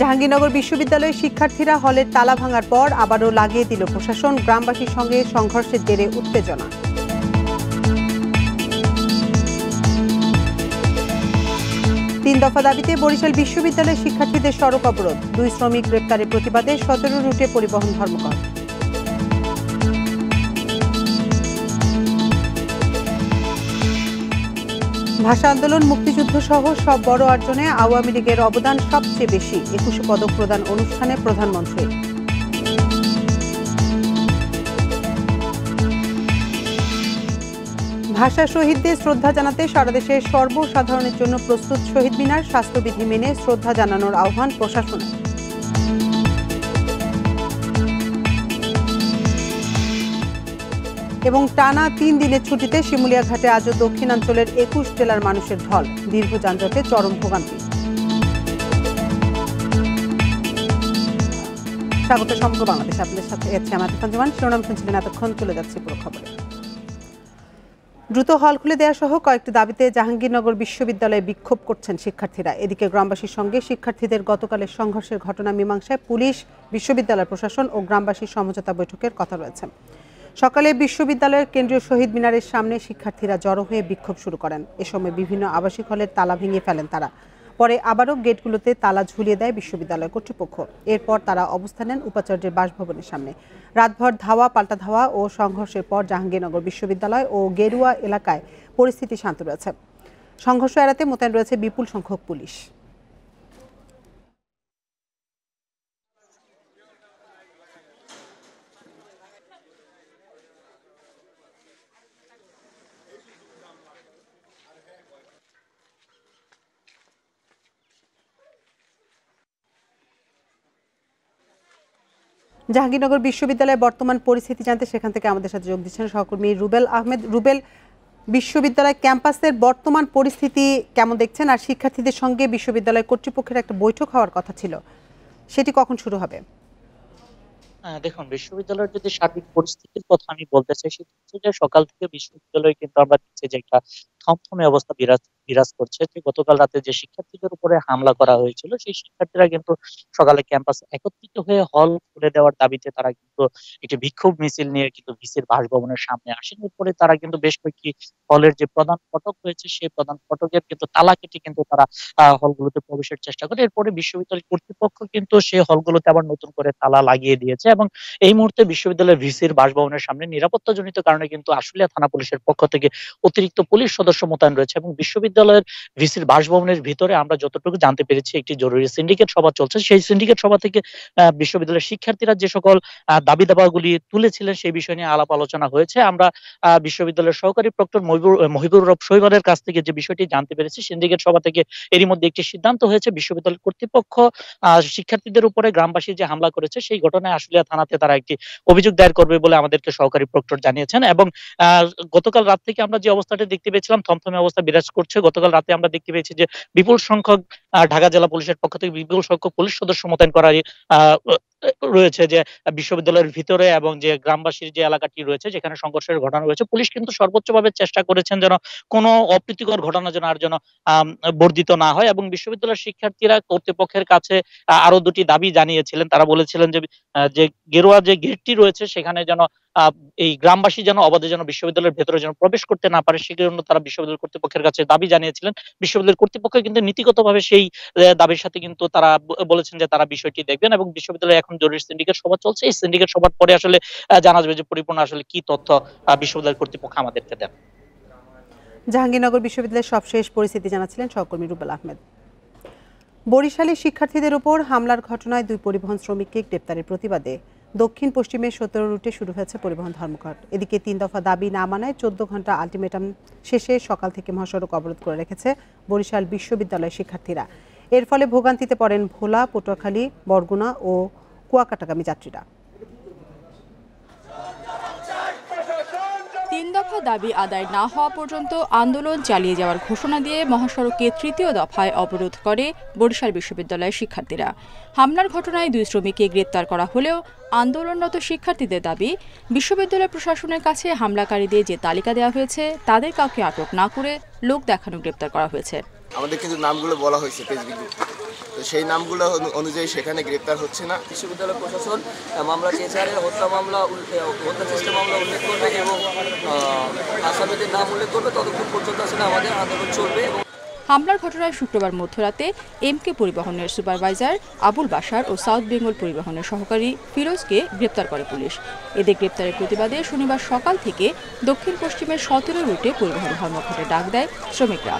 জাহাঙ্গীরনগর বিশ্ববিদ্যালয়ের শিক্ষার্থীরা হলের তালা ভাঙার পর আবারও লাগিয়ে দিল প্রশাসন। গ্রামবাসীর সঙ্গে সংঘর্ষের জেরে উত্তেজনা। তিন দফা দাবিতে বরিশাল বিশ্ববিদ্যালয়ের শিক্ষার্থীদের সড়ক অবরোধ। 2 শ্রমিক গ্রেপ্তারের প্রতিবাদে 17 রুটে পরিবহন ধর্মঘট। ভাষা আন্দোলন, মুক্তিযুদ্ধ সহ সব বড় অর্জনে আওয়ামী লীগের অবদান সবচেয়ে বেশি। 21 পদক প্রদান অনুষ্ঠানে প্রধানমন্ত্রী। ভাষা শহীদদের শ্রদ্ধা জানাতে সারা দেশে সর্বসাধারণের জন্য প্রস্তুত শহীদ মিনার। স্বাস্থ্যবিধি মেনে শ্রদ্ধা জানানোর আহ্বান প্রশাসনের। এবং টানা 3 দিনের ছুটিতে শিমুলিয়া ঘাটে আজও দক্ষিণাঞ্চলের 21 জেলার মানুষের ঢল। দীর্ঘ যানজটে চরম ভোগান্তি। স্বাগত সমগ্র বাংলাদেশ, আপনাদের সাথে আছে আমি আতিফ জামান। শিরোনাম শুনছিলেন, এতক্ষণ চলে যাচ্ছে পুরো খবরে। দ্রুত হল খুলে দেওয়া সহ কয়েকটি দাবিতে জাহাঙ্গীরনগর বিশ্ববিদ্যালয়ে বিক্ষোভ করছেন শিক্ষার্থীরা। এদিকে গ্রামবাসীর সঙ্গে শিক্ষার্থীদের গতকালের সংঘর্ষের ঘটনা মীমাংসায় পুলিশ, বিশ্ববিদ্যালয় প্রশাসন ও গ্রামবাসীর সমঝোতা বৈঠকের কথা রয়েছে। সকালে বিশ্ববিদ্যালয়ের কেন্দ্রীয় শহীদ মিনারের সামনে শিক্ষার্থীরা জড়ো হয়ে বিক্ষোভ শুরু করেন। এ সময় বিভিন্ন আবাসিক হলের তালা ভেঙে ফেলেন তারা। পরে আবারও গেটগুলোতে তালা ঝুলিয়ে দেয় বিশ্ববিদ্যালয় কর্তৃপক্ষ। এরপর তারা অবস্থান নেন উপাচার্যের বাসভবনের সামনে। রাতভর ধাওয়া পাল্টা ধাওয়া ও সংঘর্ষের পর জাহাঙ্গীরনগর বিশ্ববিদ্যালয় ও গেরুয়া এলাকায় পরিস্থিতি শান্ত রয়েছে। সংঘর্ষ এড়াতে মোতায়েন রয়েছে বিপুল সংখ্যক পুলিশ। জাহাঙ্গীরনগর বিশ্ববিদ্যালয়ের বর্তমান পরিস্থিতি জানতে সেখান থেকে আমাদের সাথে যোগ দিচ্ছেন সহকর্মী রুবেল আহমেদ। রুবেল, বিশ্ববিদ্যালয় ক্যাম্পাসের বর্তমান পরিস্থিতি কেমন দেখছেন? আর শিক্ষার্থীদের সঙ্গে বিশ্ববিদ্যালয় কর্তৃপক্ষের একটা বৈঠক হওয়ার কথা ছিল, সেটি কখন শুরু হবে? দেখুন, বিশ্ববিদ্যালয়ের যদি সার্বিক পরিস্থিতির কথা আমি বলতে চাই, সেটা হচ্ছে যে সকাল থেকে বিশ্ববিদ্যালয়ে কিন্তু আমরা দেখছি যে একটা থমথমে অবস্থা বিরাজ করছে। যে গতকাল রাতে যে শিক্ষার্থীদের উপরে হামলা করা হয়েছিল, সেই শিক্ষার্থীরা কিন্তু সকালে ক্যাম্পাসে একত্রিত হয়ে হল খুলে দেওয়ার দাবিতে তারা কিন্তু একটি বিক্ষোভ মিছিল নিয়ে কিন্তু ভিসির বাসভবনের সামনে আসেন। এরপরে তারা কিন্তু বেশ কয়েকটি হলের যে প্রধান ফটক রয়েছে, সেই প্রধান ফটকের কিন্তু তালা কেটে কিন্তু তারা হলগুলোতে প্রবেশের চেষ্টা করে। এরপরে বিশ্ববিদ্যালয় কর্তৃপক্ষ কিন্তু সেই হলগুলোতে আবার নতুন করে তালা লাগিয়ে দিয়েছে এবং এই মুহূর্তে বিশ্ববিদ্যালয়ের ভিসির বাসভবনের সামনে নিরাপত্তাজনিত কারণে কিন্তু আশুলিয়া থানা পুলিশের পক্ষ থেকে অতিরিক্ত পুলিশ সদস্য মোতায়েন রয়েছে। এবং বিশ্ববিদ্যালয়ের ভিসির বাসভবনের ভিতরে আমরা যতটুকু জানতে পেরেছি, একটি জরুরি সিন্ডিকেট সভা চলছে। সেই সিন্ডিকেট সভা থেকে বিশ্ববিদ্যালয়ের শিক্ষার্থীরা যে সকল দাবি দাবাগুলি তুলেছিলেন, সেই বিষয় নিয়ে আলাপ আলোচনা হয়েছে। আমরা বিশ্ববিদ্যালয়ের সহকারী প্রক্টর মহিবুর রব শৈবালের কাছ থেকে যে বিষয়টি জানতে পেরেছি, সিন্ডিকেট সভা থেকে এরই মধ্যে একটি সিদ্ধান্ত হয়েছে। বিশ্ববিদ্যালয় কর্তৃপক্ষ শিক্ষার্থীদের উপরে গ্রামবাসী যে হামলা করেছে, সেই ঘটনায় আশুলিয়া থানাতে তারা একটি অভিযোগ দায়ের করবে বলে আমাদেরকে সহকারী প্রক্টর জানিয়েছেন। এবং গতকাল রাত থেকে আমরা যে অবস্থাটা দেখতে পেয়েছিলাম, থমথমে অবস্থা বিরাজ করছে। গতকাল রাতে আমরা দেখতে পেয়েছি যে বিপুল সংখ্যক ঢাকা জেলা পুলিশের পক্ষ থেকে বিপুল সংখ্যক পুলিশ সদস্য মোতায়েন করা রয়েছে যে বিশ্ববিদ্যালয়ের ভিতরে এবং যে গ্রামবাসীর যে এলাকাটি রয়েছে, যেখানে সংঘর্ষের ঘটনা রয়েছে। পুলিশ কিন্তু সর্বোচ্চভাবে চেষ্টা করেছেন যেন কোনো অপ্রীতিকর ঘটনা যেন আর যেন বর্ধিত না হয়। এবং বিশ্ববিদ্যালয়ের শিক্ষার্থীরা কর্তৃপক্ষের কাছে আরো 2টি দাবি জানিয়েছিলেন। তারা বলেছিলেন যে গেরুয়া যে গেটটি রয়েছে, সেখানে যেন এই গ্রামবাসী যেন অবাধে যেন বিশ্ববিদ্যালয়ের ভেতরে যেন প্রবেশ করতে না পারে, সেজন্য তারা বিশ্ববিদ্যালয় কর্তৃপক্ষের কাছে দাবি জানিয়েছিলেন। বিশ্ববিদ্যালয় কর্তৃপক্ষ কিন্তু নীতিগতভাবে সেই দাবির সাথে কিন্তু তারা বলেছেন যে তারা বিষয়টি দেখবেন। এবং বিশ্ববিদ্যালয়ে এখন জরুরি সিন্ডিকেট সভা চলছে। এই সিন্ডিকেট সভার পরে আসলে জানা যাবে যে পরিপূর্ণ আসলে কি তথ্য বিশ্ববিদ্যালয় কর্তৃপক্ষ আমাদেরকে দেন। জাহাঙ্গীরনগর বিশ্ববিদ্যালয়ের সবশেষ পরিস্থিতি জানাচ্ছিলেন সহকর্মী রুবেল আহমেদ। বরিশালে শিক্ষার্থীদের উপর হামলার ঘটনায় 2 পরিবহন শ্রমিককে গ্রেপ্তারের প্রতিবাদে দক্ষিণ পশ্চিমে 17 রুটে শুরু হয়েছে পরিবহন ধর্মঘট। এদিকে 3 দফা দাবি না মানায় 14 ঘন্টা আলটিমেটাম শেষে সকাল থেকে মহাসড়ক অবরোধ করে রেখেছে বরিশাল বিশ্ববিদ্যালয়ের শিক্ষার্থীরা। এর ফলে ভোগান্তিতে পড়েন ভোলা, পটুয়াখালী, বরগুনা ও কুয়াকাটাগামী যাত্রীরা। 3 দফা দাবি আদায় না হওয়া পর্যন্ত আন্দোলন চালিয়ে যাওয়ার ঘোষণা দিয়ে মহাসড়কে 3য় দফায় অবরোধ করে বরিশাল বিশ্ববিদ্যালয়ের শিক্ষার্থীরা। হামলার ঘটনায় 2 শ্রমিককে গ্রেপ্তার করা হলেও আন্দোলনরত শিক্ষার্থীদের দাবি, বিশ্ববিদ্যালয় প্রশাসনের কাছে হামলাকারীদের যে তালিকা দেওয়া হয়েছে, তাদের কাউকে আটক না করে লোক দেখানো গ্রেপ্তার করা হয়েছে। আমাদের কিন্তু নামগুলো বলা হয়েছে প্রেস বিজ্ঞপ্তিতে, তো সেই নামগুলো অনুযায়ী সেখানে গ্রেপ্তার হচ্ছে না। বিশ্ববিদ্যালয় প্রশাসন মামলা চেয়েছে, হত্যা চেষ্টা মামলা উল্লেখ করবে এবং আসামিদের নাম উল্লেখ করবে। ততক্ষণ পর্যন্ত আসলে আমাদের আন্দোলন চলবে। হামলার ঘটনায় শুক্রবার মধ্যরাতে এমকে পরিবহনের সুপারভাইজার আবুল বাশার ও সাউথ বেঙ্গল পরিবহনের সহকারী ফিরোজকে গ্রেপ্তার করে পুলিশ। এদের গ্রেপ্তারের প্রতিবাদে শনিবার সকাল থেকে দক্ষিণ পশ্চিমের 17 রুটে পরিবহন ধর্মঘটে ডাক দেয় শ্রমিকরা।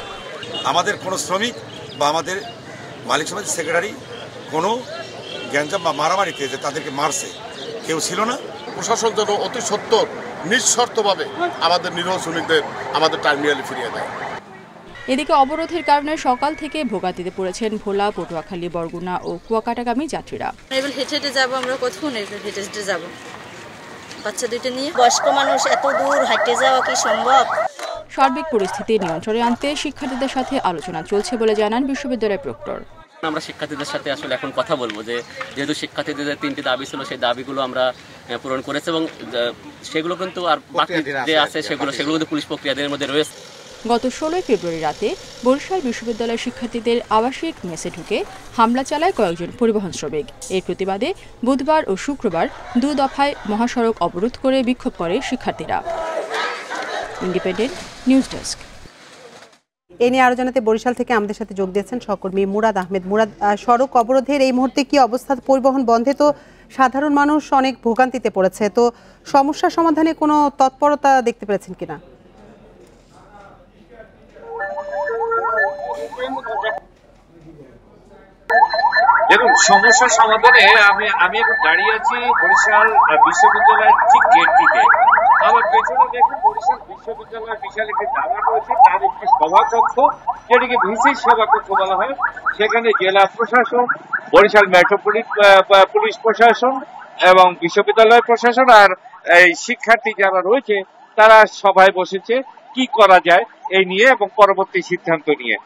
আমাদের কোনো শ্রমিক বা আমাদের মালিক সমিতির সেক্রেটারি কোনো গ্যাঞ্জাম বা মারামারিতে যে তাদেরকে মারছে কেউ ছিল না। প্রশাসন যেন অতি সত্বর নিঃশর্তভাবে আমাদের নিরহ শ্রমিকদের আমাদের টার্মিনালে ফিরিয়ে দেয়। এদিকে অবরোধের কারণে সকাল থেকে ভোগান্তিতে পড়েছেন ভোলা, পটুয়াখালী, বরগুনা ও কুয়াকাটাগামী যাত্রীরা। এবার হেঁটে হেঁটে যাবো, আমরা কতক্ষণ হেঁটে হেঁটে যাবো? বাচ্চা দুইটা নিয়ে বয়স্ক মানুষ এত দূর হাঁটতে যাওয়া কি সম্ভব? সার্বিক পরিস্থিতি নিয়ন্ত্রণে আনতে শিক্ষার্থীদের সাথে আলোচনা চলছে বলে জানান বিশ্ববিদ্যালয়ের প্রক্টর। আমরা শিক্ষার্থীদের সাথে আসলে এখন কথা বলবো যে যেহেতু শিক্ষার্থীদের 3টি দাবি ছিল, সেই দাবিগুলো আমরা পূরণ করেছি এবং সেগুলো কিন্তু আর বাকি যে আছে সেগুলো কিন্তু পুলিশ প্রক্রিয়াদের মধ্যে রয়েছে। গত 16 ফেব্রুয়ারি রাতে বরিশাল বিশ্ববিদ্যালয়ের শিক্ষার্থীদের আবাসিক মেসে ঢুকে হামলা চালায় কয়েকজন পরিবহন শ্রমিক। এর প্রতিবাদে বুধবার ও শুক্রবার 2 দফায় মহাসড়ক অবরোধ করে বিক্ষোভ করে শিক্ষার্থীরা। Independent news desk. এ নিয়ে আরো জানাতে বরিশাল থেকে আমাদের সাথে যোগ দিয়েছেন সহকর্মী মুরাদ আহমেদ। মুরাদ, সড়ক অবরোধের এই মুহূর্তে কি অবস্থা? পরিবহন বন্ধে তো সাধারণ মানুষ অনেক ভোগান্তিতে পড়েছে, তো সমস্যা সমাধানে কোনো তৎপরতা দেখতে পেরেছেন কিনা? দেখুন, সমস্যা সমাধানে আমি এখন দাঁড়িয়ে আছি বরিশাল বিশ্ববিদ্যালয়ের ঠিক গেটটিতে। আমার পেছনে দেখুন বরিশাল বিশ্ববিদ্যালয়ের বিশাল একটি দালান রয়েছে, তার একটি সভাকক্ষ, যেটিকে ভিসি সভাকক্ষ বলা হয়। সেখানে জেলা প্রশাসন, বরিশাল মেট্রোপলিটন পুলিশ প্রশাসন এবং বিশ্ববিদ্যালয় প্রশাসন আর এই শিক্ষার্থী যারা রয়েছে তারা সভায় বসেছে কি করা যায় এই নিয়ে এবং পরবর্তী সিদ্ধান্ত নিয়ে।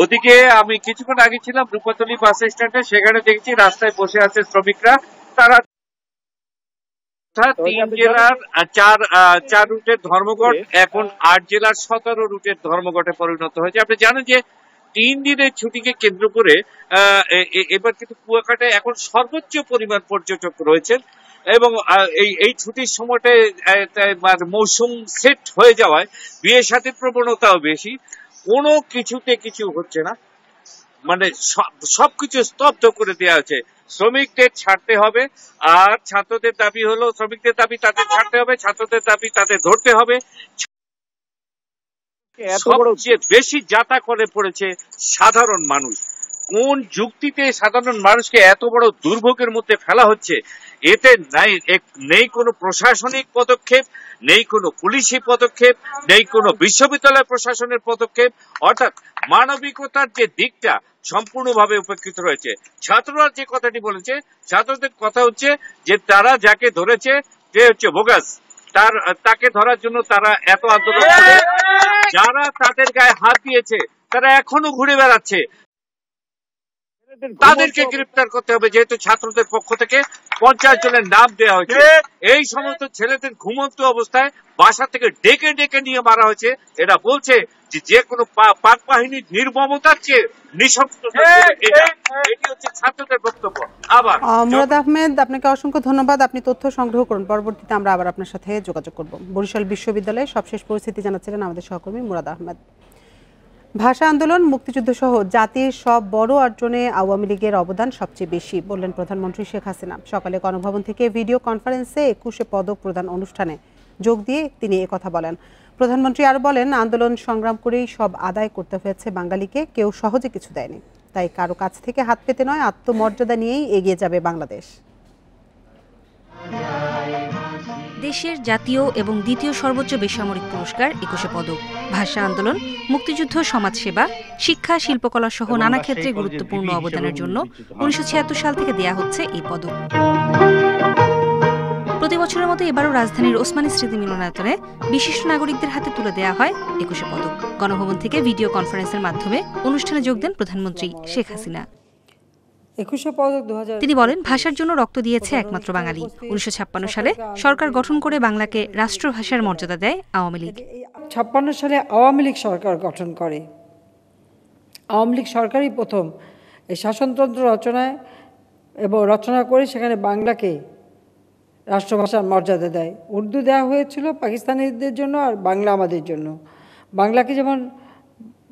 ওদিকে আমি কিছুক্ষণ আগে ছিলাম রূপাতলী বাস স্ট্যান্ডে, সেখানে দেখছি রাস্তায় বসে আছে শ্রমিকরা। তারা 3 জেলার 4 রুটের ধর্মঘট এখন 8 জেলার 17 রুটের ধর্মঘটে পরিণত হয়েছে। আপনি জানেন যে 3 দিনের ছুটিকে কেন্দ্র করে এবার কিন্তু কুয়াকাটায় এখন সর্বোচ্চ পরিমাণ পর্যটক রয়েছেন এবং এই ছুটির সময়টা মৌসুম সেট হয়ে যাওয়ায় বিয়ে শাদীর প্রবণতাও বেশি। কোনো কিছুতে কিছু হচ্ছে না, মানে সবকিছু স্তব্ধ করে দেওয়া হচ্ছে। শ্রমিকদের ছাড়তে হবে, আর ছাত্রদের দাবি হলো শ্রমিকদের দাবি তাদের ছাড়তে হবে, ছাত্রদের দাবি তাদের ধরতে হবে। সবচেয়ে বেশি যাতা করে পড়েছে সাধারণ মানুষ। কোন যুক্তিতে সাধারণ মানুষকে এত বড় দুর্ভোগের মধ্যে ফেলা হচ্ছে? এতে নেই কোনো প্রশাসনিক পদক্ষেপ, নেই কোনো পুলিশি পদক্ষেপ, নেই কোনো বিশ্ববিদ্যালয় প্রশাসনের পদক্ষেপ, অর্থাৎ মানবিকতার যে দিকটা সম্পূর্ণভাবে উপেক্ষিত রয়েছে। ছাত্ররা যে কথাটি বলেছে, ছাত্রদের কথা হচ্ছে যে তারা যাকে ধরেছে যে হচ্ছে বোগাস, তাকে ধরার জন্য তারা এত আন্দোলন করে, যারা তাদের গায়ে হাত দিয়েছে তারা এখনো ঘুরে বেড়াচ্ছে, তাদেরকে গ্রেপ্তার করতে হবে। যেহেতু ছাত্রদের পক্ষ থেকে 50 জনের নাম দেওয়া হয়েছে, এই সমস্ত ছেলেদের ঘুমন্ত অবস্থায় বাসা থেকে ডেকে ডেকে নিয়ে মারা হয়েছে। এটা বলছে যে কোনো পাক বাহিনীর নির্মমতার চেয়ে নৃশংসতা, এটি হচ্ছে ছাত্রদের বক্তব্য। আবার মুরাদ আহমেদ, আপনাকে অসংখ্য ধন্যবাদ। আপনি তথ্য সংগ্রহ করুন, পরবর্তীতে আমরা আবার আপনার সাথে যোগাযোগ করব। বরিশাল বিশ্ববিদ্যালয়ে সবশেষ পরিস্থিতি জানাচ্ছিলেন আমাদের সহকর্মী মুরাদ আহমেদ। ভাষা আন্দোলন, মুক্তিযুদ্ধ সহ জাতির সব বড় অর্জনে আওয়ামী লীগের অবদান সবচেয়ে বেশি বললেন প্রধানমন্ত্রী শেখ হাসিনা। সকালে গণভবন থেকে ভিডিও কনফারেন্সে 21 পদক প্রদান অনুষ্ঠানে যোগ দিয়ে তিনি একথা বলেন। প্রধানমন্ত্রী আরও বলেন, আন্দোলন সংগ্রাম করেই সব আদায় করতে হয়েছে বাঙালিকে, কেউ সহজে কিছু দেয়নি। তাই কারো কাছ থেকে হাত পেতে নয়, আত্মমর্যাদা নিয়েই এগিয়ে যাবে বাংলাদেশ। দেশের জাতীয় এবং দ্বিতীয় সর্বোচ্চ বেসামরিক পুরস্কার 21 পদক। ভাষা আন্দোলন, মুক্তিযুদ্ধ, সমাজসেবা, শিক্ষা, শিল্পকলা সহ নানা ক্ষেত্রে গুরুত্বপূর্ণ অবদানের জন্য 1976 সাল থেকে দেয়া হচ্ছে এই পদক। প্রতি বছরের মতো এবারও রাজধানীর ওসমানী স্মৃতি মিলনায়তনে বিশিষ্ট নাগরিকদের হাতে তুলে দেয়া হয় 21 পদক। গণভবন থেকে ভিডিও কনফারেন্সের মাধ্যমে অনুষ্ঠানে যোগ দেন প্রধানমন্ত্রী শেখ হাসিনা। তিনি বলেন, ভাষার জন্য রক্ত দিয়েছে একমাত্র বাঙালি। 1956 সালে সরকার গঠন করে বাংলাকে রাষ্ট্রভাষার মর্যাদা দেয় আওয়ামী লীগ। 56 সালে আওয়ামী লীগ সরকার গঠন করে। আওয়ামী লীগ সরকারই প্রথম এই শাসনতন্ত্র রচনায় এবং রচনা করে সেখানে বাংলাকে রাষ্ট্রভাষার মর্যাদা দেয়। উর্দু দেওয়া হয়েছিল পাকিস্তানিদের জন্য আর বাংলা আমাদের জন্য। বাংলাকে যেমন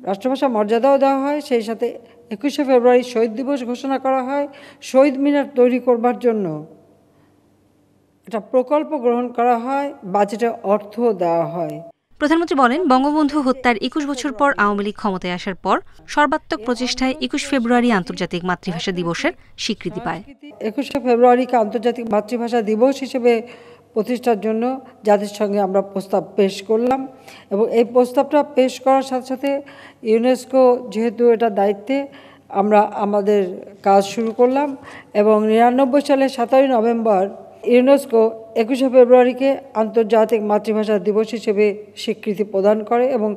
রাষ্ট্রভাষা মর্যাদাও দেওয়া হয়, সেই সাথে 21শে ফেব্রুয়ারি শহীদ দিবস ঘোষণা করা হয়। শহীদ মিনার তৈরি করবার জন্য একটা প্রকল্প গ্রহণ করা হয়, বাজেটে অর্থ দেওয়া হয়। প্রধানমন্ত্রী বলেন, বঙ্গবন্ধু হত্যার 21 বছর পর আওয়ামী লীগ ক্ষমতায় আসার পর সর্বাত্মক প্রচেষ্টায় 21 ফেব্রুয়ারি আন্তর্জাতিক মাতৃভাষা দিবসের স্বীকৃতি পায়। 21শে ফেব্রুয়ারিকে আন্তর্জাতিক মাতৃভাষা দিবস হিসেবে প্রতিষ্ঠার জন্য জাতিসংঘে আমরা প্রস্তাব পেশ করলাম এবং এই প্রস্তাবটা পেশ করার সাথে সাথে ইউনেস্কো যেহেতু এটা দায়িত্বে, আমরা আমাদের কাজ শুরু করলাম এবং 99 সালের 17 নভেম্বর ইউনেস্কো 21শে ফেব্রুয়ারিকে আন্তর্জাতিক মাতৃভাষা দিবস হিসেবে স্বীকৃতি প্রদান করে এবং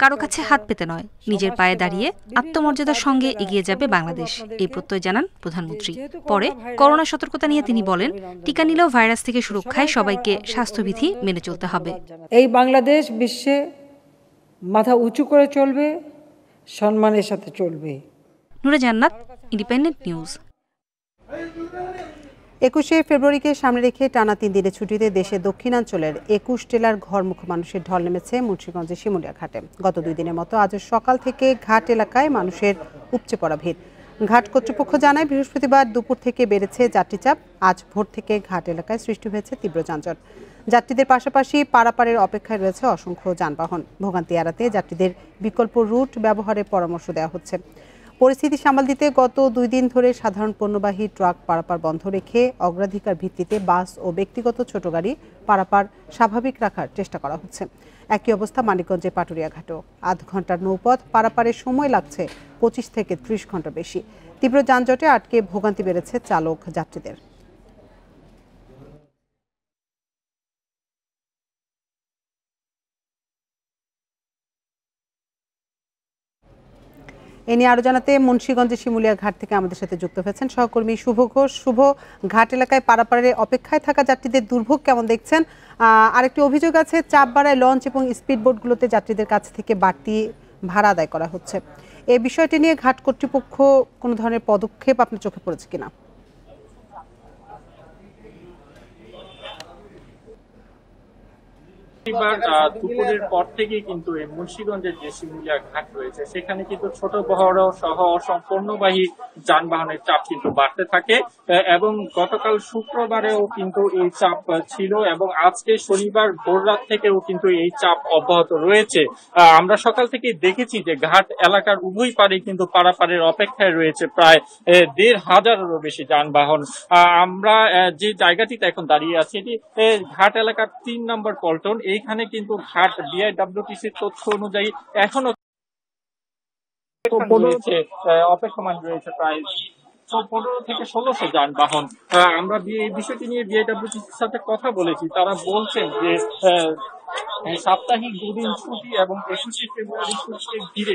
কারো কাছে হাত পেতে নয়, নিজের পায়ে দাঁড়িয়ে আত্মমর্যাদার সঙ্গে এগিয়ে যাবে বাংলাদেশ, এই প্রত্যয় জানান প্রধানমন্ত্রী। পরে করোনা সতর্কতা নিয়ে তিনি বলেন, টিকা নিলেও ভাইরাস থেকে সুরক্ষায় সবাইকে স্বাস্থ্যবিধি মেনে চলতে হবে। এই বাংলাদেশ বিশ্বে মাথা উঁচু করে চলবে, সম্মানের সাথে চলবে। নূরে জান্নাত, ইন্ডিপেন্ডেন্ট নিউজ। 21শে ফেব্রুয়ারিকে সামনে রেখে টানা 3 দিনের ছুটিতে দেশের দক্ষিণাঞ্চলের 21 জেলার ঘরমুখ মানুষের ঢল নেমেছে মুন্সিগঞ্জের শিমুলিয়া ঘাটে। গত 2 দিনের মতো আজ সকাল থেকে ঘাট এলাকায় মানুষের উপচে পড়া ভিড়। ঘাট কর্তৃপক্ষ জানায়, বৃহস্পতিবার দুপুর থেকে বেড়েছে যাত্রী চাপ। আজ ভোর থেকে ঘাট এলাকায় সৃষ্টি হয়েছে তীব্র যানজট। যাত্রীদের পাশাপাশি পারাপারের অপেক্ষায় রয়েছে অসংখ্য যানবাহন। ভোগান্তি এড়াতে যাত্রীদের বিকল্প রুট ব্যবহারের পরামর্শ দেওয়া হচ্ছে। পরিস্থিতি সামাল দিতে গত 2 দিন ধরে সাধারণ পণ্যবাহী ট্রাক পারাপার বন্ধ রেখে অগ্রাধিকার ভিত্তিতে বাস ও ব্যক্তিগত ছোট গাড়ি পারাপার স্বাভাবিক রাখার চেষ্টা করা হচ্ছে। একই অবস্থা মানিকগঞ্জের পাটুরিয়া ঘাটেও। আধ ঘন্টার নৌপথ পারাপারের সময় লাগছে 25 থেকে 30 ঘন্টা বেশি। তীব্র যানজটে আটকে ভোগান্তি বেড়েছে চালক যাত্রীদের। এ নিয়ে আরো জানাতে মুন্সিগঞ্জের শিমুলিয়া ঘাট থেকে আমাদের সাথে যুক্ত হয়েছেন সহকর্মী শুভ ঘোষ। শুভ, ঘাট এলাকায় পারাপারের অপেক্ষায় থাকা যাত্রীদের দুর্ভোগ কেমন দেখছেন? আরেকটি অভিযোগ আছে, চাপ বাড়ায় লঞ্চ এবং স্পিড বোটগুলোতে যাত্রীদের কাছ থেকে বাড়তি ভাড়া আদায় করা হচ্ছে। এই বিষয়টি নিয়ে ঘাট কর্তৃপক্ষ কোনো ধরনের পদক্ষেপ আপনার চোখে পড়েছে কিনা? দুপুরের পর থেকেই কিন্তু এই মুন্সিগঞ্জের যে শিমুলিয়া ঘাট রয়েছে সেখানে কিন্তু ছোট বড় সহ অসম্পূর্ণবাহী যানবাহনের চাপ কিন্তু বাড়তে থাকে এবং গতকাল শুক্রবারেও কিন্তু এই চাপ ছিল এবং আজকে শনিবার ভোররাত থেকেও কিন্তু এই চাপ অব্যাহত রয়েছে। আমরা সকাল থেকে দেখেছি যে ঘাট এলাকার উভয় পারে কিন্তু পারাপারের অপেক্ষায় রয়েছে প্রায় 1,500-এরও বেশি যানবাহন। আমরা যে জায়গাটিতে এখন দাঁড়িয়ে আছি এটি ঘাট এলাকার 3 নম্বর পল্টন। এইখানে কিন্তু ঘাট বিআইডব্লিউটিসির তথ্য অনুযায়ী এখনো অপেক্ষমান রয়েছে প্রায় 15 থেকে 1600 যানবাহন। আমরা এই বিষয়টি নিয়ে বিআইডব্লিউটিসির সাথে কথা বলেছি, তারা বলছেন যে সাপ্তাহিক 2 দিন ছুটি এবং 21শে ফেব্রুয়ারি ছুটিকে ঘিরে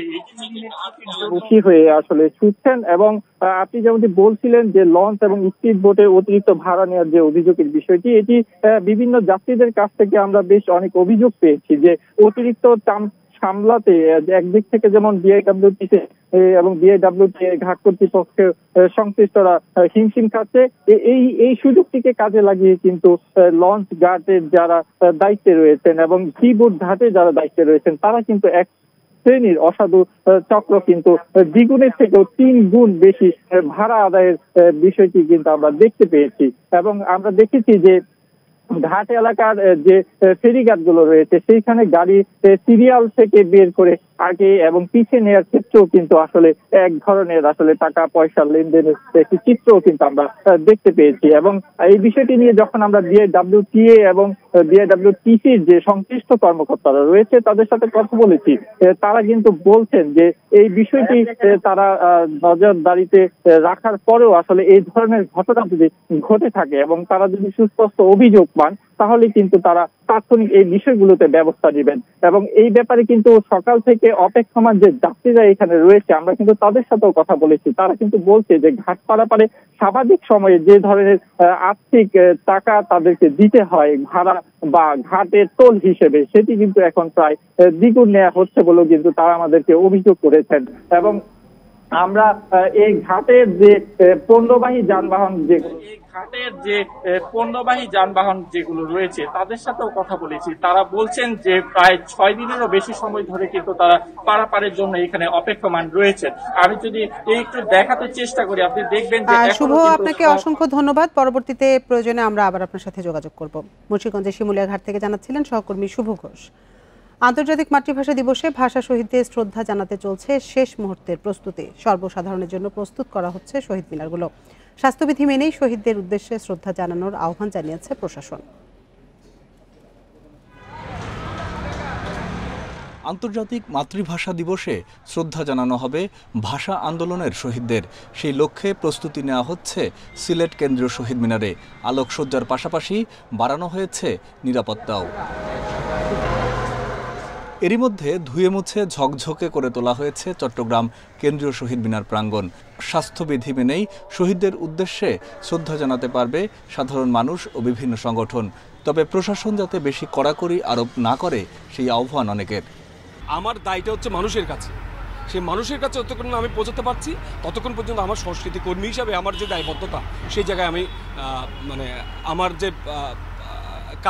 বেশি হয়ে আসলে ছুটছেন এবং আপনি যেমনটি বলছিলেন যে লঞ্চ এবং স্পিড বোটে অতিরিক্ত ভাড়া নেওয়ার যে অভিযোগের বিষয়টি, এটি বিভিন্ন যাত্রীদের কাছ থেকে আমরা বেশ অনেক অভিযোগ পেয়েছি যে অতিরিক্ত সামলাতে একদিক থেকে যেমন বিআইডব্লিউটিসি এবং বিআইডব্লিউটি ঘাট কর্তৃপক্ষের সংশ্লিষ্টরা হিমশিম খাচ্ছে। এই সুযোগটিকে কাজে লাগিয়ে কিন্তু লঞ্চ ঘাটের যারা দায়িত্বে রয়েছেন এবং সিবোট ঘাটে যারা দায়িত্বে রয়েছেন তারা কিন্তু এক শ্রেণীর অসাধু চক্র কিন্তু দ্বিগুণের থেকেও 3 গুণ বেশি ভাড়া আদায়ের বিষয়টি কিন্তু আমরা দেখতে পেয়েছি এবং আমরা দেখেছি যে ঘাট এলাকার যে ফেরিঘাট গুলো রয়েছে সেইখানে গাড়ি সিরিয়াল থেকে বের করে আগে এবং পিছিয়ে নেওয়ার ক্ষেত্রেও কিন্তু আসলে এক ধরনের আসলে টাকা পয়সা লেনদেনের একটি চিত্রও কিন্তু আমরা দেখতে পেয়েছি এবং এই বিষয়টি নিয়ে যখন আমরা বিআইডব্লিউটিএ এবং বিআইডব্লিউটিসির যে সংশ্লিষ্ট কর্মকর্তারা রয়েছে তাদের সাথে কথা বলেছি, তারা কিন্তু বলছেন যে এই বিষয়টি তারা নজরদারিতে রাখার পরেও আসলে এই ধরনের ঘটনা যদি ঘটে থাকে এবং তারা যদি সুস্পষ্ট অভিযোগ পান তাহলে কিন্তু তারা তাৎক্ষণিক এই বিষয়গুলোতে ব্যবস্থা নেবেন এবং এই ব্যাপারে কিন্তু সকাল থেকে অপেক্ষমান যে যাত্রীরা এখানে রয়েছে আমরা কিন্তু তাদের সাথেও কথা বলেছি। তারা কিন্তু বলছে যে ঘাট পারাপারে স্বাভাবিক সময়ে যে ধরনের আর্থিক টাকা তাদেরকে দিতে হয় ভাড়া বা ঘাটের টোল হিসেবে সেটি কিন্তু এখন প্রায় দ্বিগুণ নেওয়া হচ্ছে বলেও কিন্তু তারা আমাদেরকে অভিযোগ করেছেন এবং আমরা এই ঘাটের যে পণ্যবাহী যানবাহন যেগুলো এই ঘাটের যে পণ্যবাহী যানবাহন যেগুলো রয়েছে তাদের সাথেও কথা বলেছি। তারা বলছেন যে প্রায় 6 দিনেরও বেশি সময় ধরে কিন্তু তারা পারাপারের জন্য এখানে অপেক্ষমান রয়েছেন। আমি যদি একটু দেখাতে চেষ্টা করি, আপনি দেখবেন যে শুভ, আপনাকে অসংখ্য ধন্যবাদ। পরবর্তীতে প্রয়োজনে আমরা আবার আপনার সাথে যোগাযোগ করব। মুন্সিগঞ্জের শিমুলিয়া ঘাট থেকে জানাচ্ছিলেন সহকর্মী শুভ ঘোষ। আন্তর্জাতিক মাতৃভাষা দিবসে ভাষা শহীদদের শ্রদ্ধা জানাতে চলছে শেষ মুহূর্তের প্রস্তুতি। সর্বসাধারণের জন্য প্রস্তুত করা হচ্ছে শহীদ মিনারগুলো। স্বাস্থ্যবিধি মেনেই শহীদদের উদ্দেশ্যে শ্রদ্ধা জানানোর আহ্বান জানিয়েছে প্রশাসন। আন্তর্জাতিক মাতৃভাষা দিবসে শ্রদ্ধা জানানো হবে ভাষা আন্দোলনের শহীদদের। সেই লক্ষ্যে প্রস্তুতি নেওয়া হচ্ছে সিলেট কেন্দ্রীয় শহীদ মিনারে। আলোকসজ্জার পাশাপাশি বাড়ানো হয়েছে নিরাপত্তাও। এরই মধ্যে ধুয়ে মুছে ঝকঝকে করে তোলা হয়েছে চট্টগ্রাম কেন্দ্রীয় শহীদ মিনার প্রাঙ্গণ। স্বাস্থ্যবিধি মেনেই শহীদদের উদ্দেশ্যে শ্রদ্ধা জানাতে পারবে সাধারণ মানুষ ও বিভিন্ন সংগঠন। তবে প্রশাসন যাতে বেশি কড়াকড়ি আরোপ না করে সেই আহ্বান অনেকের। আমার দায়টা হচ্ছে মানুষের কাছে, সেই মানুষের কাছে যতক্ষণ আমি পৌঁছাতে পারছি ততক্ষণ পর্যন্ত আমার সংস্কৃতি কর্মী হিসাবে আমার যে দায়বদ্ধতা সেই জায়গায় আমি আমার যে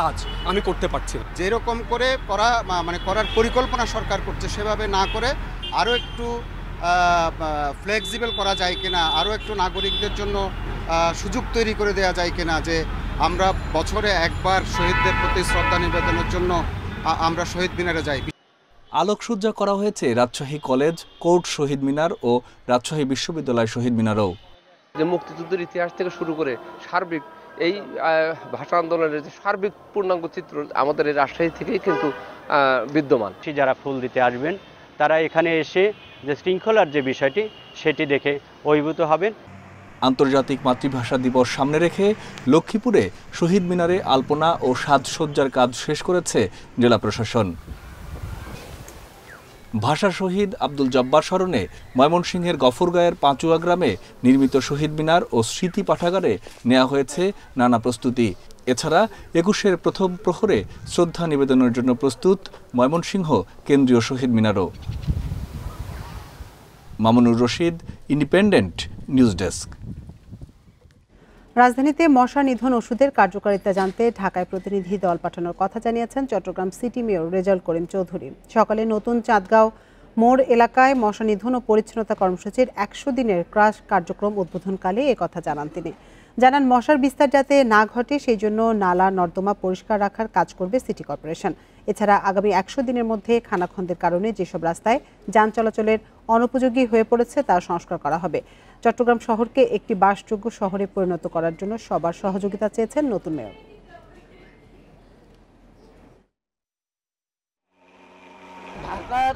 কাজ আমি করতে পারছি না। যেরকম করে করার পরিকল্পনা সরকার করছে সেভাবে না করে আরও একটু ফ্লেক্সিবল করা যায় কিনা, আরও একটু নাগরিকদের জন্য সুযোগ তৈরি করে দেওয়া যায় কিনা যে আমরা বছরে একবার শহীদদের প্রতি শ্রদ্ধা নিবেদনের জন্য আমরা শহীদ মিনারে যাই। আলোকসজ্জা করা হয়েছে রাজশাহী কলেজ, কোর্ট শহীদ মিনার ও রাজশাহী বিশ্ববিদ্যালয় শহীদ মিনারও। যে মুক্তিযুদ্ধের ইতিহাস থেকে শুরু করে সার্বিক এই ভাষা আন্দোলনের যে সার্বিক পূর্ণাঙ্গ চিত্র আমাদের এই রাজশাহী থেকেই কিন্তু বিদ্যমান। যারা ফুল দিতে আসবেন তারা এখানে এসে যে শৃঙ্খলার যে বিষয়টি সেটি দেখে অভিভূত হবেন। আন্তর্জাতিক মাতৃভাষা দিবস সামনে রেখে লক্ষ্মীপুরে শহীদ মিনারে আলপনা ও সাজসজ্জার কাজ শেষ করেছে জেলা প্রশাসন। ভাষা শহীদ আব্দুল জব্বার স্মরণে ময়মনসিংহের গফরগাঁয়ের পাঁচুয়া গ্রামে নির্মিত শহীদ মিনার ও স্মৃতি পাঠাগারে নেওয়া হয়েছে নানা প্রস্তুতি। এছাড়া ২১-এর প্রথম প্রহরে শ্রদ্ধা নিবেদনের জন্য প্রস্তুত ময়মনসিংহ কেন্দ্রীয় শহীদ মিনারও। Mamunur Rashid, independent news desk. রাজধানীতে মশা নিধন ওষুধের কার্যকারিতা জানতে ঢাকায় প্রতিনিধি দল পাঠানোর কথা জানিয়েছেন চট্টগ্রাম সিটি মেয়র রেজাউল করিম চৌধুরী। সকালে নতুন চাঁদগাঁও মোড় এলাকায় মশা নিধন ও পরিচ্ছন্নতা কর্মসূচির ১০০ দিনের ক্রাশ কার্যক্রম উদ্বোধনকালে একথা জানান তিনি। জানান মশার বিস্তার যাতে না ঘটে সেই জন্য নালা নর্দমা পরিষ্কার রাখার কাজ করবে সিটি কর্পোরেশন। এছাড়া আগামী ১০০ দিনের মধ্যে খানাখন্দের কারণে যেসব রাস্তায় যান চলাচলের অনুপযোগী হয়ে পড়েছে তা সংস্কার করা হবে। চট্টগ্রাম শহরকে একটি বাসযোগ্য শহরে পরিণত করার জন্য সবার সহযোগিতা চেয়েছেন নতুন মেয়র। ঢাকার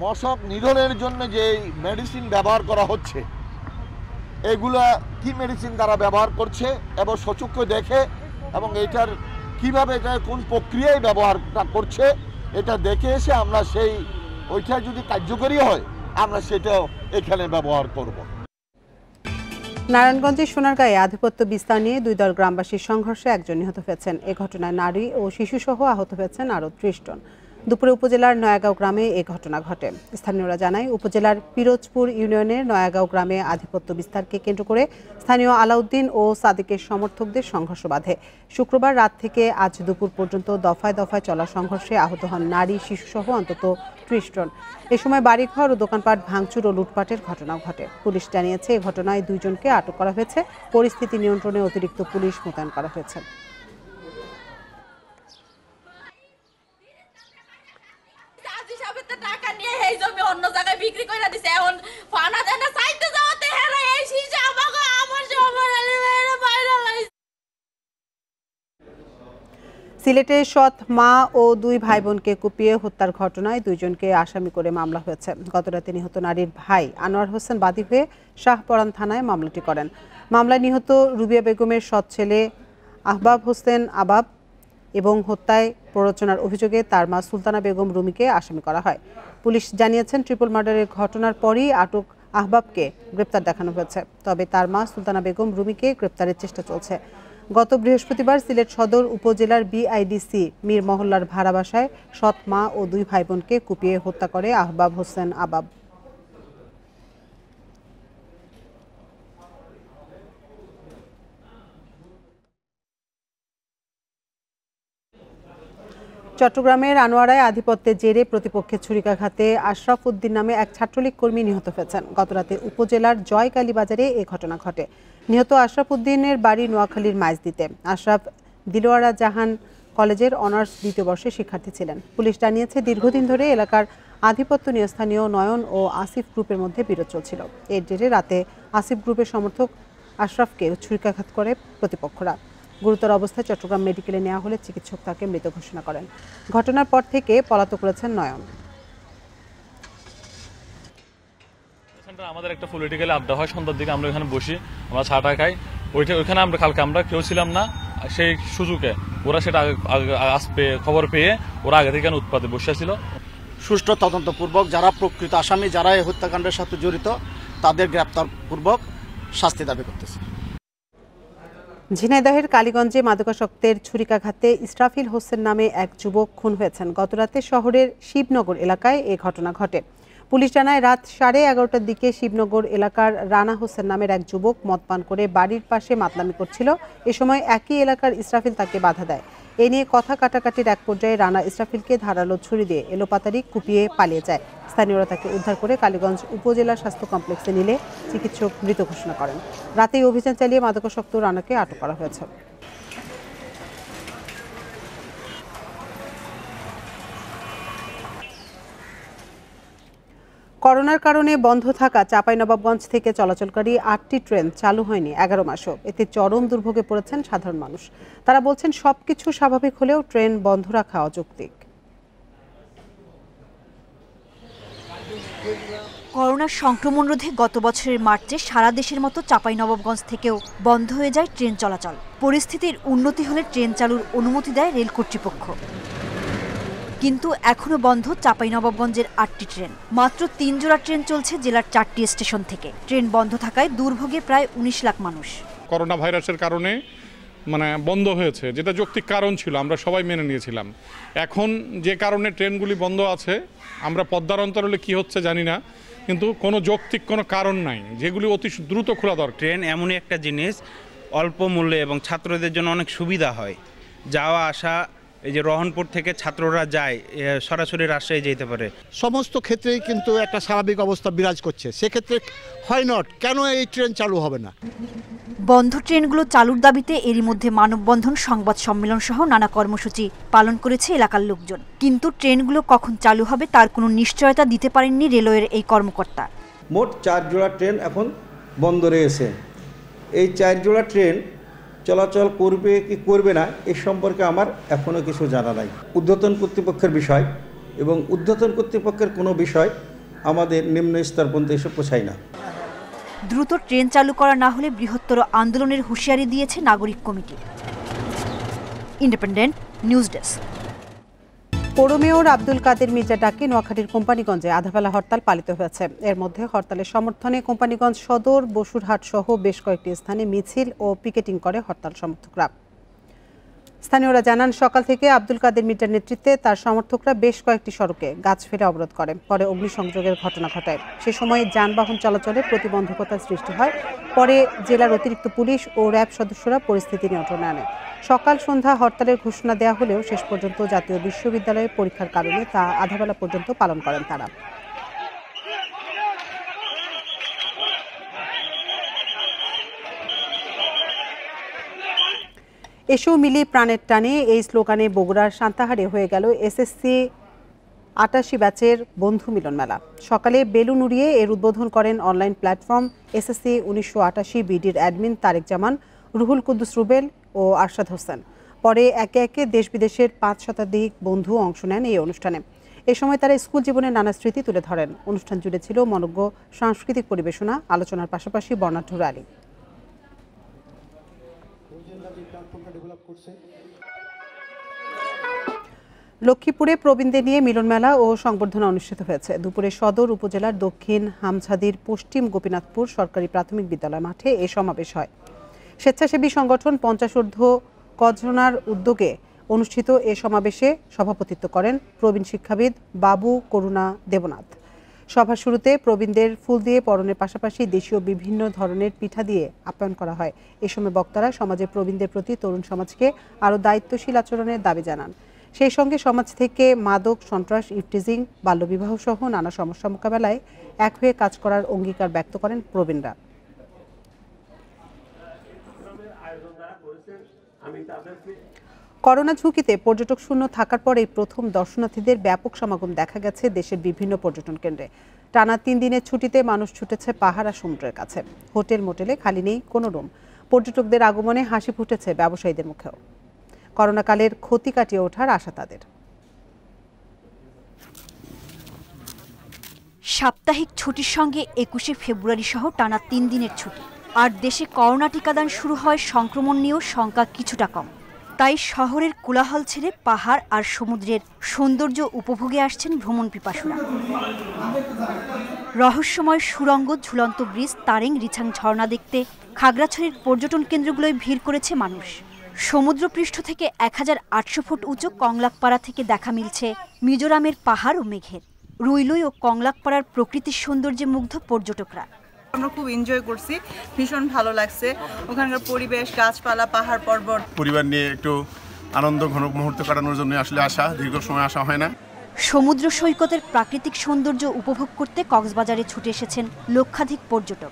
মশক নিধনের জন্য যে মেডিসিন ব্যবহার করা হচ্ছে এগুলা কি মেডিসিন তারা ব্যবহার করছে এবং সচক্ষে দেখে এবং এটার কিভাবে এটা কোন প্রক্রিয়ায় ব্যবহারটা করছে এটা দেখে এসে আমরা ওইটা যদি কার্যকরী হয় আমরা সেটাও এখানে ব্যবহার করব। নারায়ণগঞ্জের সোনারগাঁয়ে আধিপত্য বিস্তার নিয়ে দুই দল গ্রামবাসীর সংঘর্ষে একজন নিহত হয়েছেন। এ ঘটনায় নারী ও শিশুসহ আহত হয়েছেন আরও ৩০ জন। দুপুরে উপজেলার নয়াগাঁও গ্রামে এ ঘটনা ঘটে। স্থানীয়রা জানায় উপজেলার পিরোজপুর ইউনিয়নের নয়াগাঁও গ্রামে আধিপত্য বিস্তারকে কেন্দ্র করে স্থানীয় আলাউদ্দিন ও সাদিকের সমর্থকদের সংঘর্ষ বাধে। শুক্রবার রাত থেকে আজ দুপুর পর্যন্ত দফায় দফায় চলা সংঘর্ষে আহত হন নারী শিশুসহ অন্তত ৩০ জন। এ সময় বাড়িঘর ও দোকানপাট ভাঙচুর ও লুটপাটের ঘটনাও ঘটে। পুলিশ জানিয়েছে এই ঘটনায় ২ জনকে আটক করা হয়েছে। পরিস্থিতি নিয়ন্ত্রণে অতিরিক্ত পুলিশ মোতায়েন করা হয়েছে। টাকা নিয়ে এই জমি অন্য জায়গায় বিক্রি করে দিছে, এখন ফানা দেয় না চাইতে যাওয়াতে হেরা এই শিশা আমাকে আমার জমার আলী ভাইরা বাইরে লাইছে। সিলেটে সৎ মা ও ২ ভাই বোনকে কুপিয়ে হত্যার ঘটনায় ২ জনকে আসামি করে মামলা হয়েছে। গতরাতে নিহত নারীর ভাই আনোয়ার হোসেন বাদী হয়ে শাহপরান থানায় মামলাটি করেন। মামলায় নিহত রুবিয়া বেগমের সৎ ছেলে আহবাব হোসেন আবাব এবং হত্যায় প্ররোচনার অভিযোগে তার মা সুলতানা বেগম রুমিকে আসামি করা হয়। পুলিশ জানিয়েছেন ট্রিপল মার্ডারের ঘটনার পরই আটক আহবাবকে গ্রেপ্তার দেখানো হয়েছে। তবে তার মা সুলতানা বেগম রুমিকে গ্রেপ্তারের চেষ্টা চলছে। গত বৃহস্পতিবার সিলেট সদর উপজেলার বিআইডিসি মীর মহল্লার ভাড়া বাসায় সৎ মা ও ২ ভাই বোনকে কুপিয়ে হত্যা করে আহবাব হোসেন আবাব। চট্টগ্রামের আনোয়ারায় আধিপত্যের জেরে প্রতিপক্ষের ছুরিকাঘাতে আশরাফ উদ্দিন নামে এক ছাত্রলীগ কর্মী নিহত হয়েছেন। গতরাতে উপজেলার জয়কালী বাজারে এ ঘটনা ঘটে। নিহত আশরাফ উদ্দিনের বাড়ি নোয়াখালীর মাইজদিতে। আশরাফ দিলওয়ারা জাহান কলেজের অনার্স দ্বিতীয় বর্ষের শিক্ষার্থী ছিলেন। পুলিশ জানিয়েছে, দীর্ঘদিন ধরে এলাকার আধিপত্য নিয়ে স্থানীয় নয়ন ও আসিফ গ্রুপের মধ্যে বিরোধ চলছিল। এর জেরে রাতে আসিফ গ্রুপের সমর্থক আশরাফকে ছুরিকাঘাত করে প্রতিপক্ষরা। গুরুতর অবস্থায় চট্টগ্রাম মেডিকেলে নেওয়া হলে চিকিৎসক তাকে মৃত ঘোষণা করেন। ঘটনার পর থেকে পলাতক রয়েছেন নয়ন। আমাদের একটা পলিটিক্যাল আড্ডা হয় সন্ধ্যার দিকে, আমরা ওখানে বসি, আমরা চাটা খাই। ওইখানে আমরা কালকে আমরা কেউ ছিলাম না, সেই সুযোগে ওরা সেটা আসবে খবর পেয়ে ওরা আগে থেকে উৎপাদে বসেছিল। সুষ্ঠু তদন্তপূর্বক যারা প্রকৃত আসামি, যারা এই হত্যাকাণ্ডের সাথে জড়িত, তাদের গ্রেপ্তার পূর্বক শাস্তি দাবি করতেছে। ঝিনাইদহের কালীগঞ্জে মাদকাসক্তের ছুরিকাঘাতে ইসরাফিল হোসেন নামে এক যুবক খুন হয়েছেন। গতরাতে শহরের শিবনগর এলাকায় এ ঘটনা ঘটে। পুলিশ জানায়, রাত 11:30টার দিকে শিবনগর এলাকার রানা হোসেন নামের এক যুবক মদ পান করে বাড়ির পাশে মাতলামি করছিল। এ সময় একই এলাকার ইসরাফিল তাকে বাধা দেয়। এ নিয়ে কথা কাটাকাটির এক পর্যায়ে রানা ইসরাফিলকে ধারালো ছুরি দিয়ে এলোপাতাড়ি কুপিয়ে পালিয়ে যায়। স্থানীয়রা তাকে উদ্ধার করে কালীগঞ্জ উপজেলা স্বাস্থ্য কমপ্লেক্সে নিলে চিকিৎসক মৃত ঘোষণা করেন। রাতেই অভিযান চালিয়ে মাদকাসক্ত রানাকে আটক করা হয়েছে। করোনার কারণে বন্ধ থাকা চাঁপাইনবাবগঞ্জ থেকে চলাচলকারী 8টি ট্রেন চালু হয়নি 11 মাসও। এতে চরম দুর্ভোগে পড়েছেন সাধারণ মানুষ। তারা বলছেন, সবকিছু স্বাভাবিক হলেও ট্রেন বন্ধ রাখা অযৌক্তিক। করোনার সংক্রমণ রোধে গত বছরের মার্চে সারা দেশের মতো চাঁপাইনবাবগঞ্জ থেকেও বন্ধ হয়ে যায় ট্রেন চলাচল। পরিস্থিতির উন্নতি হলে ট্রেন চালুর অনুমতি দেয় রেল কর্তৃপক্ষ। কিন্তু এখনো বন্ধ চাঁপাইনবাবগঞ্জের 8টি ট্রেন। মাত্র 3 জোড়া ট্রেন চলছে জেলার 4টি স্টেশন থেকে। ট্রেন বন্ধ থাকায় দুর্ভোগে প্রায় 19 লাখ মানুষ। করোনা ভাইরাসের কারণে বন্ধ হয়েছে, যেটা যৌক্তিক কারণ ছিল, আমরা সবাই মেনে নিয়েছিলাম। এখন যে কারণে ট্রেনগুলি বন্ধ আছে, আমরা পদ্মার অন্তরালে কি হচ্ছে জানি না, কিন্তু কোনো যৌক্তিক কোনো কারণ নাই, যেগুলি অতি দ্রুত খোলা দরকার। ট্রেন এমনই একটা জিনিস, অল্প মূল্যে এবং ছাত্রদের জন্য অনেক সুবিধা হয়। যাওয়া আসা, এই যে রহনপুর থেকে ছাত্ররা যায়, সরাসরি রাজশাহী যেতে পারে। সমস্ত ক্ষেত্রেই কিন্তু একটা স্বাভাবিক অবস্থা বিরাজ করছে। সেক্ষেত্রে হয় নট, কেন এই ট্রেন চালু হবে না? বন্ধ ট্রেনগুলো চালুর দাবিতে এরই মধ্যে মানববন্ধন, সংবাদ সম্মেলন সহ নানা কর্মসূচি পালন করেছে এলাকার লোকজন। কিন্তু ট্রেনগুলো কখন চালু হবে তার কোনো নিশ্চয়তা দিতে পারেননি রেলওয়ের এই কর্মকর্তা। মোট 4 জোড়া ট্রেন এখন বন্ধ রয়েছে। এই 4 জোড়া ট্রেন চলাচল করবে কি করবে না এ সম্পর্কে আমার এখনও কিছু জানা নাই। ঊর্ধ্বতন কর্তৃপক্ষের বিষয়, এবং ঊর্ধ্বতন কর্তৃপক্ষের কোনো বিষয় আমাদের নিম্ন স্তর পর্যন্ত এসে পৌঁছায় না। দ্রুত ট্রেন চালু করা না হলে বৃহত্তর আন্দোলনের হুঁশিয়ারি দিয়েছে নাগরিক কমিটি। Independent news desk. পৌর মেয়র আব্দুল কাদের মির্জা ডাকে নোয়াখালীর কোম্পানিগঞ্জে আধাবেলা হরতাল পালিত হয়েছে। এর মধ্যে হরতালের সমর্থনে কোম্পানিগঞ্জ সদর, বসুরহাট সহ বেশ কয়েকটি স্থানে মিছিল ও পিকেটিং করে হরতাল সমর্থকরা। স্থানীয়রা জানান, সকাল থেকে আব্দুল কাদের মির্জার নেতৃত্বে তার সমর্থকরা বেশ কয়েকটি সড়কে গাছ ফেলে অবরোধ করে। পরে অগ্নিসংযোগের ঘটনা ঘটায়। সে সময় যানবাহন চলাচলে প্রতিবন্ধকতার সৃষ্টি হয়। পরে জেলার অতিরিক্ত পুলিশ ও র্যাব সদস্যরা পরিস্থিতি নিয়ন্ত্রণে আনে। সকাল সন্ধ্যা হরতালের ঘোষণা দেওয়া হলেও শেষ পর্যন্ত জাতীয় বিশ্ববিদ্যালয়ের পরীক্ষার কারণে তা আধাবেলা পর্যন্ত পালন করেন তারা। এসো মিলি প্রাণের টানে, এই স্লোগানে বগুড়ার সান্তাহারে হয়ে গেল এসএসসি 88 ব্যাচের বন্ধু মিলন মেলা। সকালে বেলুন উড়িয়ে এর উদ্বোধন করেন অনলাইন প্ল্যাটফর্ম এসএসসি 1988 বিডির অ্যাডমিন তারেক জামান, রুহুল কুদ্দুস রুবেল ও আরশাদ হোসেন। পরে একে একে দেশ বিদেশের 5 শতাধিক বন্ধু অংশ নেন এই অনুষ্ঠানে। এ সময় তারা স্কুল জীবনের নানা স্মৃতি তুলে ধরেন। অনুষ্ঠান জুড়ে ছিল মনোজ্ঞ সাংস্কৃতিক পরিবেশনা, আলোচনার পাশাপাশি বর্ণাঢ্য র্যালি। লক্ষ্মীপুরে প্রবীণদের নিয়ে মিলনমেলা ও সংবর্ধনা অনুষ্ঠিত হয়েছে। দুপুরে সদর উপজেলার দক্ষিণ হামছাদির পশ্চিম গোপীনাথপুর সরকারি প্রাথমিক বিদ্যালয় মাঠে এ সমাবেশ হয়। স্বেচ্ছাসেবী সংগঠন 50 কজনার উদ্যোগে অনুষ্ঠিত এ সমাবেশে সভাপতিত্ব করেন প্রবীণ শিক্ষাবিদ বাবু করুণা দেবনাথ। সভার শুরুতে প্রবীণদের ফুল দিয়ে পরনের পাশাপাশি দেশীয় বিভিন্ন ধরনের পিঠা দিয়ে আপ্যায়ন করা হয়। এ সময় বক্তারা সমাজে প্রবীণদের প্রতি তরুণ সমাজকে আরও দায়িত্বশীল আচরণের দাবি জানান। সেই সঙ্গে সমাজ থেকে মাদক, সন্ত্রাস, ইফটিজিং, বাল্যবিবাহ সহ নানা সমস্যা মোকাবেলায় এক হয়ে কাজ করার অঙ্গীকার ব্যক্ত করেন প্রবীণরা। করোনা ঝুঁকিতে পর্যটক শূন্য থাকার পরেই প্রথম দর্শনার্থীদের ব্যাপক সমাগম দেখা গেছে দেশের বিভিন্ন পর্যটন কেন্দ্রে। টানা 3 দিনের ছুটিতে মানুষ ছুটেছে পাহাড় আর সমুদ্রের কাছে। হোটেল মোটেলে খালি নেই কোনো রুম। পর্যটকদের আগমনে হাসি ফুটেছে ব্যবসায়ীদের মুখেও। করোনাকালের ক্ষতি কাটিয়ে ওঠার আশা তাদের। সাপ্তাহিক ছুটির সঙ্গে 21শে ফেব্রুয়ারি সহ টানা 3 দিনের ছুটি। আর দেশে করোনা টিকাদান শুরু হয় সংক্রমণ নিয়েও শঙ্কা কিছুটা কম। তাই শহরের কোলাহল ছেড়ে পাহাড় আর সমুদ্রের সৌন্দর্য উপভোগে আসছেন ভ্রমণ পিপাসুরা। রহস্যময় সুড়ঙ্গ, ঝুলন্ত ব্রিজ, তারেং, রিছাং ঝর্ণা দেখতে খাগড়াছড়ির পর্যটন কেন্দ্রগুলোয় ভিড় করেছে মানুষ। সমুদ্রপৃষ্ঠ থেকে 1800 ফুট উঁচু কংলাকপাড়া থেকে দেখা মিলছে মিজোরামের পাহাড় ও মেঘের। রুইলুই ও কংলাকপাড়ার প্রকৃতির সৌন্দর্যে মুগ্ধ পর্যটকরা। আমরা খুব এনজয় করছি, ভীষণ ভালো লাগছে। ওখানকার পরিবেশ, গাছপালা, পাহাড় পর্বত, পরিবার নিয়ে একটু আনন্দ ঘন মুহূর্ত কাটানোর জন্য আসলে আসা, দীর্ঘ সময় আসা হয় না। সমুদ্র সৈকতের প্রাকৃতিক সৌন্দর্য উপভোগ করতে কক্সবাজারে ছুটে এসেছেন লক্ষাধিক পর্যটক।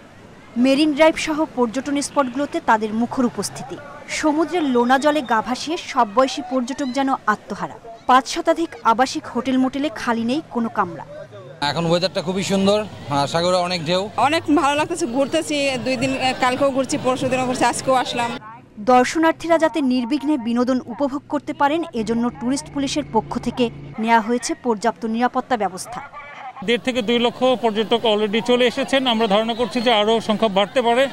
মেরিন ড্রাইভ সহ পর্যটন স্পটগুলোতে তাদের মুখর উপস্থিতি। সমুদ্রের লোনা জলে গা ভাসিয়ে সব বয়সী পর্যটক যেন আত্মহারা। 5 শতাধিক আবাসিক হোটেল মোটেলে খালি নেই কোনো কামরা। এখন ওয়েদারটা খুবই সুন্দর, সাগরে অনেক ঢেউ, অনেক ভালো লাগতেছে। ঘুরতেছি 2 দিন, কালকেও ঘুরছি, পরশু দিনও ঘুরছি, আজকেও আসলাম। দর্শনার্থীরা যাতে নির্বিঘ্নে বিনোদন উপভোগ করতে পারেন এজন্য ট্যুরিস্ট পুলিশের পক্ষ থেকে নেওয়া হয়েছে পর্যাপ্ত নিরাপত্তা ব্যবস্থা। 1.5 থেকে 2 লক্ষ পর্যটক অলরেডি চলে এসেছেন। আমরা ধারণা করছি যে আরও সংখ্যা বাড়তে পারে।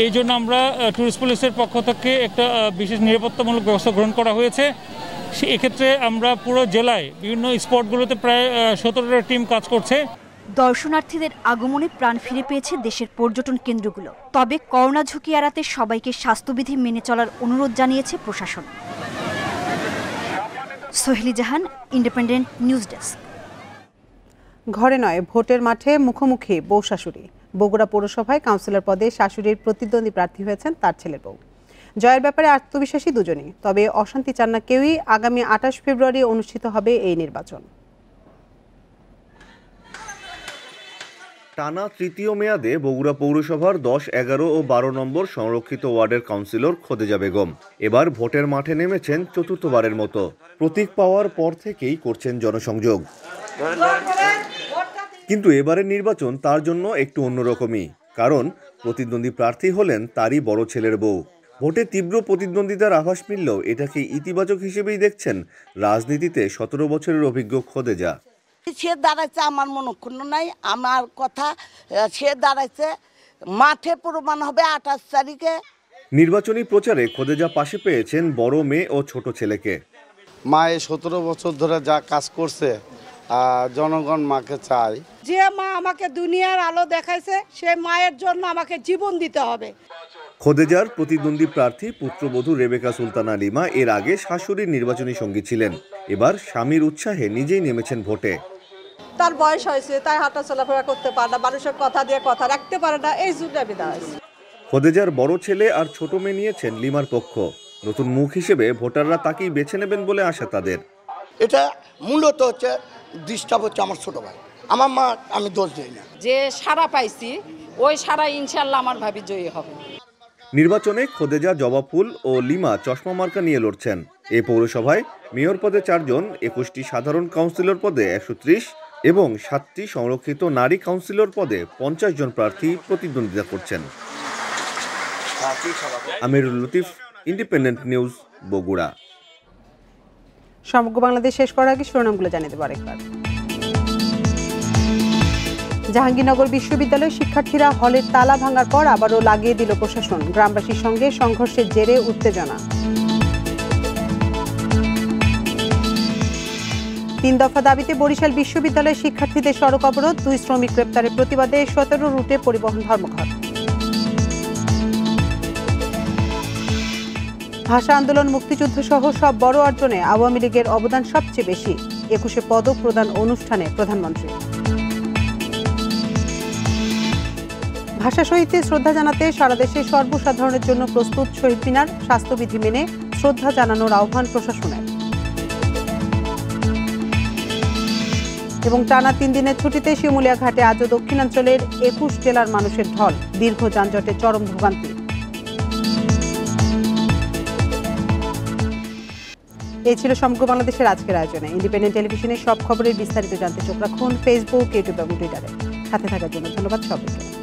এই জন্য আমরা ট্যুরিস্ট পুলিশের পক্ষ থেকে একটা বিশেষ নিরাপত্তামূলক ব্যবস্থা গ্রহণ করা হয়েছে। এক্ষেত্রে আমরা পুরো জেলায় বিভিন্ন স্পটগুলোতে প্রায় 17টা টিম কাজ করছে। দর্শনার্থীদের আগমনে প্রাণ ফিরে পেয়েছে দেশের পর্যটন কেন্দ্রগুলো। তবে করোনা ঝুঁকি এড়াতে সবাইকে স্বাস্থ্যবিধি মেনে চলার অনুরোধ জানিয়েছে প্রশাসন। সোহেলি জাহান, ইন্ডিপেন্ডেন্ট নিউজ ডেস্ক। ঘরে নয়, ভোটের মাঠে মুখোমুখি বউ শাশুড়ি। বগুড়া পৌরসভায় কাউন্সিলর পদে শাশুড়ির প্রতিদ্বন্দ্বী প্রার্থী হয়েছেন তার ছেলের বউ। জয়ের ব্যাপারে আত্মবিশ্বাসী দুজনেই, তবে অশান্তি চান না কেউই। আগামী 28 ফেব্রুয়ারি অনুষ্ঠিত হবে এই নির্বাচন। টানা তৃতীয় মেয়াদে বগুড়া পৌরসভার 10, 11 ও 12 নম্বর সংরক্ষিত ওয়ার্ডের কাউন্সিলর খোদেজা বেগম এবার ভোটের মাঠে নেমেছেন চতুর্থবারের মতো। প্রতীক পাওয়ার পর থেকেই করছেন জনসংযোগ। কিন্তু এবারের নির্বাচন তার জন্য একটু অন্যরকমই, কারণ প্রতিদ্বন্দ্বী প্রার্থী হলেন তারই বড় ছেলের বউ। ভোটে তীব্র প্রতিদ্বন্দ্বিতার আভাস মিললেও এটাকে ইতিবাচক হিসেবেই দেখছেন রাজনীতিতে 17 বছরের অভিজ্ঞ খোদেজা। সে দাঁড়াইছে আমার মনক্ষুণ্ণ নাই, আমার কথা সে দাঁড়াইছে, মাঠে প্রমাণ হবে 28 তারিখে। নির্বাচনী প্রচারে খোদেজা পাশে পেয়েছেন বড় মেয়ে ও ছোট ছেলেকে। মা 17 বছর ধরে যা কাজ করছে, জনগণ মাকে চায়। যে মা আমাকে দুনিয়ার আলো দেখাইছে, সে মায়ের জন্য আমাকে জীবন দিতে হবে। খোদেজার প্রতিদ্বন্দ্বী প্রার্থী পুত্রবধূ রেবেকা সুলতানা লিমা এর আগে শাশুড়ির নির্বাচনী সঙ্গী ছিলেন। এবার স্বামীর উৎসাহে নিজেই নেমেছেন ভোটে। তার বয়স হয়েছে, তাই হাঁটা চলাফেরা করতে পারে না, মানুষের কথা দিয়ে কথা রাখতে পারে না, এই জন্য আমি দাঁড়াইছি। খোদেজার বড় ছেলে আর ছোট মেয়ে নিয়েছেন লিমার পক্ষ। নতুন মুখ হিসেবে ভোটাররা তাকেই বেছে নেবেন বলে আশা তাদের। এটা মূলত হচ্ছে ডিস্টার্ব হচ্ছে আমার ছোট ভাই, আমার মা, আমি দোষ দিই না। যে সারা পাইছি ওই সারা ইনশাল্লাহ আমার ভাবি জয়ী হবে। নির্বাচনে খোদেজা জবা ফুল ও লিমা চশমা মার্কা নিয়ে লড়ছেন। এই পৌরসভায় মেয়র পদে 4 জন, 21টি সাধারণ কাউন্সিলর পদে 130 এবং 7টি সংরক্ষিত নারী কাউন্সিলর পদে 50 জন প্রার্থী প্রতিদ্বন্দ্বিতা করছেন। আমিরুল লতিফ, ইন্ডিপেন্ডেন্ট নিউজ, বগুড়া। সমগ্র বাংলাদেশ শেষ করার আগে শিরোনামগুলো জানিয়ে দেব আরেকবার। জাহাঙ্গীরনগর বিশ্ববিদ্যালয়ের শিক্ষার্থীরা হলের তালা ভাঙার পর আবারও লাগিয়ে দিল প্রশাসন। গ্রামবাসীর সঙ্গে সংঘর্ষের জেরে উত্তেজনা। 3 দফা দাবিতে বরিশাল বিশ্ববিদ্যালয়ের শিক্ষার্থীদের সড়ক অবরোধ। 2 শ্রমিক গ্রেপ্তারের প্রতিবাদে 17 রুটে পরিবহন ধর্মঘট। ভাষা আন্দোলন, মুক্তিযুদ্ধ সহ সব বড় অর্জনে আওয়ামী লীগের অবদান সবচেয়ে বেশি। 21শে পদক প্রদান অনুষ্ঠানে প্রধানমন্ত্রী। ভাষা শহীদকে শ্রদ্ধা জানাতে সারা দেশে সর্বসাধারণের জন্য প্রস্তুত শহীদ মিনার। স্বাস্থ্যবিধি মেনে শ্রদ্ধা জানানোর আহ্বান প্রশাসনের। এবং টানা 3 দিনের ছুটিতে শিমুলিয়া ঘাটে আজও দক্ষিণাঞ্চলের 21 জেলার মানুষের ঢল, দীর্ঘ যানজটে চরম ভোগান্তি। এই ছিল সমগ্র বাংলাদেশের আজকের আয়োজনে। ইন্ডিপেন্ডেন্ট টেলিভিশনের সব খবরের বিস্তারিত জানতে চোখ রাখুন ফেসবুক, ইউটিউব এবং টুইটারে। সাথে থাকার জন্য ধন্যবাদ সবাইকে।